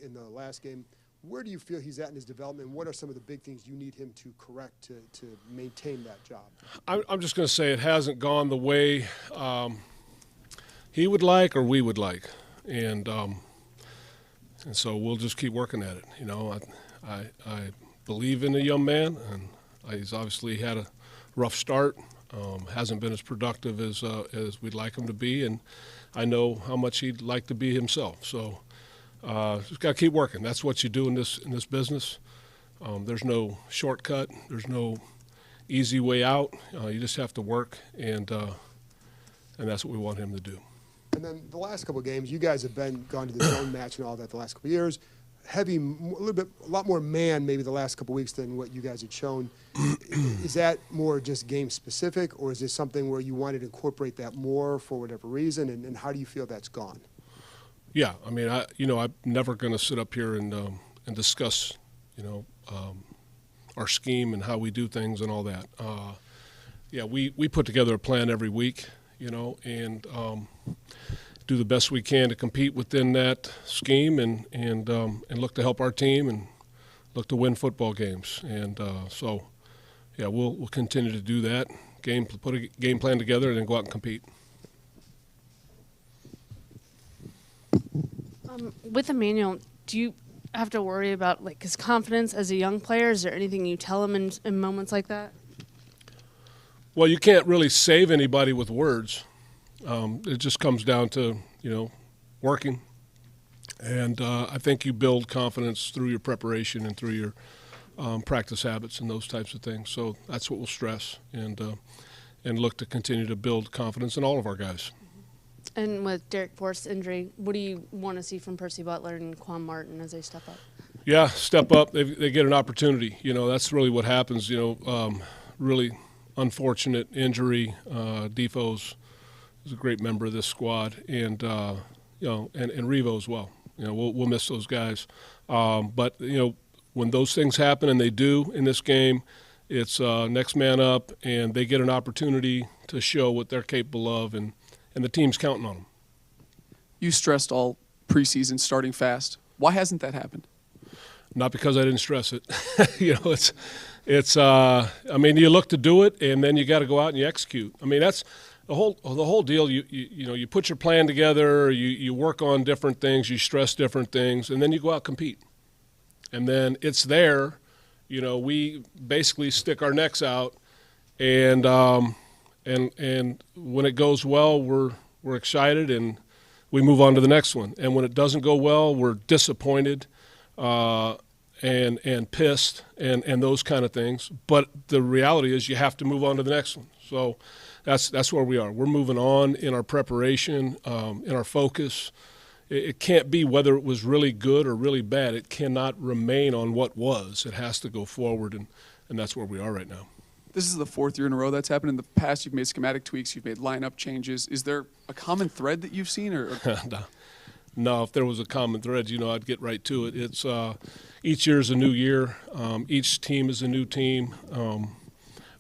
in the last game. Where do you feel he's at in his development? What are some of the big things you need him to correct to maintain that job? I'm just going to say it hasn't gone the way he would like or we would like, and so we'll just keep working at it. I believe in the young man, and he's obviously had a rough start. Hasn't been as productive as we'd like him to be, and I know how much he'd like to be himself. So just got to keep working. That's what you do in this business. There's no shortcut. There's no easy way out. You just have to work, and that's what we want him to do. And then the last couple of games, you guys have gone to the zone match and all that the last couple of years. Heavy, a lot more man maybe the last couple of weeks than what you guys had shown. Is that more just game specific, or is this something where you wanted to incorporate that more for whatever reason? And how do you feel that's gone? Yeah, I mean, I'm never going to sit up here and discuss, our scheme and how we do things and all that. We put together a plan every week, and do the best we can to compete within that scheme and look to help our team and look to win football games. And we'll continue to do that. Put a game plan together and then go out and compete. With Emmanuel, do you have to worry about his confidence as a young player? Is there anything you tell him in moments like that? Well, you can't really save anybody with words. It just comes down to working, and I think you build confidence through your preparation and through your practice habits and those types of things. So that's what we'll stress and look to continue to build confidence in all of our guys. And with Derek Forrest's injury, what do you want to see from Percy Butler and Quan Martin as they step up? Yeah, step up. They get an opportunity. That's really what happens. Really unfortunate injury. Defoe's is a great member of this squad, and and Revo as well. We'll miss those guys. But when those things happen, and they do in this game, it's next man up, and they get an opportunity to show what they're capable of, and the team's counting on them. You stressed all preseason starting fast. Why hasn't that happened? Not because I didn't stress it. It's. I mean, you look to do it, and then you got to go out and you execute. I mean, that's the whole deal. You put your plan together. You work on different things. You stress different things, and then you go out and compete. And then it's there. We basically stick our necks out, and when it goes well, we're excited and we move on to the next one. And when it doesn't go well, we're disappointed and pissed and those kind of things. But the reality is you have to move on to the next one. So that's where we are. We're moving on in our preparation, in our focus. It can't be whether it was really good or really bad. It cannot remain on what was. It has to go forward, and that's where we are right now. This is the fourth year in a row that's happened. In the past, you've made schematic tweaks, you've made lineup changes. Is there a common thread that you've seen? Or No, if there was a common thread, I'd get right to it. It's each year is a new year. Each team is a new team.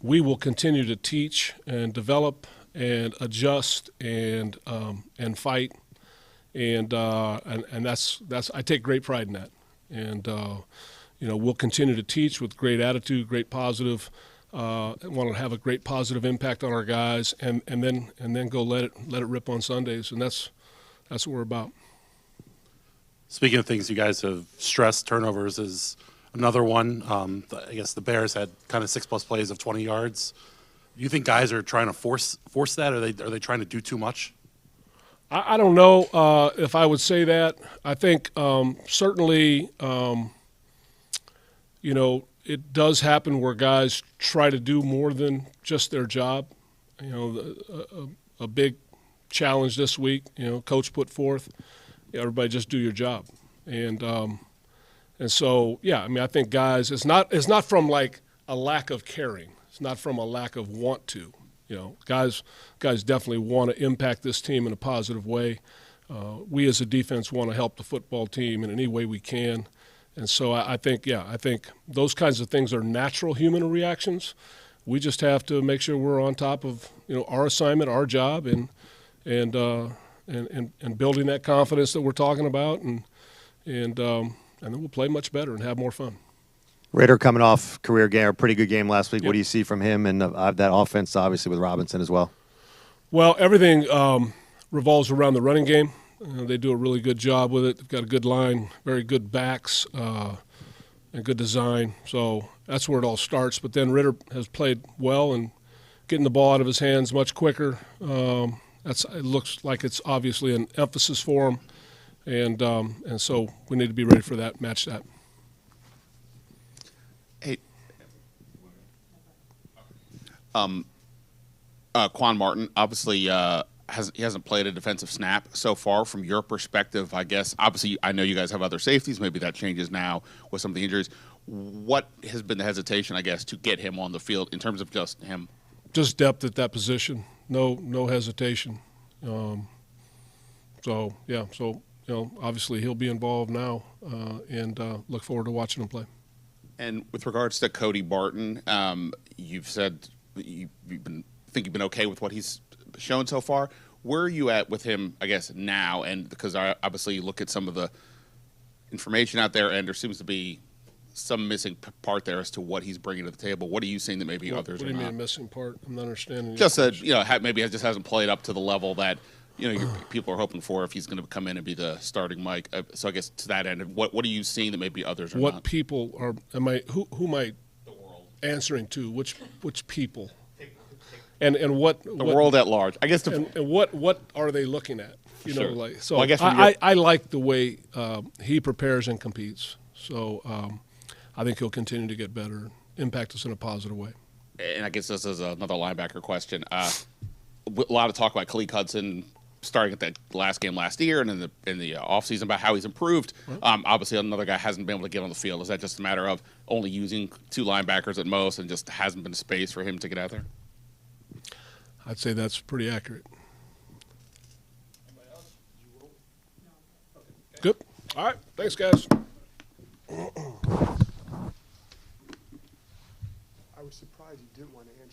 We will continue to teach and develop and adjust and fight, and that's I take great pride in that. And we'll continue to teach with great attitude, great positive. Want to have a great positive impact on our guys, and then go let it rip on Sundays, and that's what we're about. Speaking of things you guys have stressed, turnovers is another one. I guess the Bears had kind of 6+ plays of 20 yards. Do you think guys are trying to force that? Are they trying to do too much? I don't know if I would say that. I think certainly it does happen where guys try to do more than just their job. A big challenge this week, coach put forth, everybody just do your job. And so, I think guys, it's not from like a lack of caring. It's not from a lack of want to. Guys definitely want to impact this team in a positive way. We as a defense want to help the football team in any way we can. And so I think those kinds of things are natural human reactions. We just have to make sure we're on top of our assignment, our job, and building that confidence that we're talking about, and and then we'll play much better and have more fun. Ritter coming off career game, a pretty good game last week. Yep. What do you see from him and that offense, obviously, with Robinson as well? Well, everything revolves around the running game. They do a really good job with it. They've got a good line, very good backs, and good design. So that's where it all starts. But then Ritter has played well and getting the ball out of his hands much quicker. It looks like it's obviously an emphasis for him, and so we need to be ready for that, match that. Hey, Quan Martin, obviously, he hasn't played a defensive snap so far. From your perspective, I guess, obviously, I know you guys have other safeties. Maybe that changes now with some of the injuries. What has been the hesitation, I guess, to get him on the field in terms of just him? Just depth at that position. No hesitation. So obviously he'll be involved now, and look forward to watching him play. And with regards to Cody Barton, you've said you've been okay with what he's shown so far. Where are you at with him, I guess, now? And because obviously you look at some of the information out there, and there seems to be some missing part there as to what he's bringing to the table. What are you seeing that maybe others What do are you not? mean missing part? I'm not understanding. Just that maybe it just hasn't played up to the level that people are hoping for if he's going to come in and be the starting Mike. So I guess to that end, what are you seeing that maybe others are What not? people are? Who am I answering to? Which people? And what The world at large, I guess. and what are they looking at? Sure. So Well, I guess from your- I like the way he prepares and competes. So I think he'll continue to get better, impact us in a positive way. And I guess this is another linebacker question. A lot of talk about Khaleke Hudson starting at that last game last year and in the offseason about how he's improved. Obviously, another guy hasn't been able to get on the field. Is that just a matter of only using two linebackers at most and just hasn't been space for him to get out there? I'd say that's pretty accurate. Good. All right. Thanks, guys. I was surprised you didn't want to answer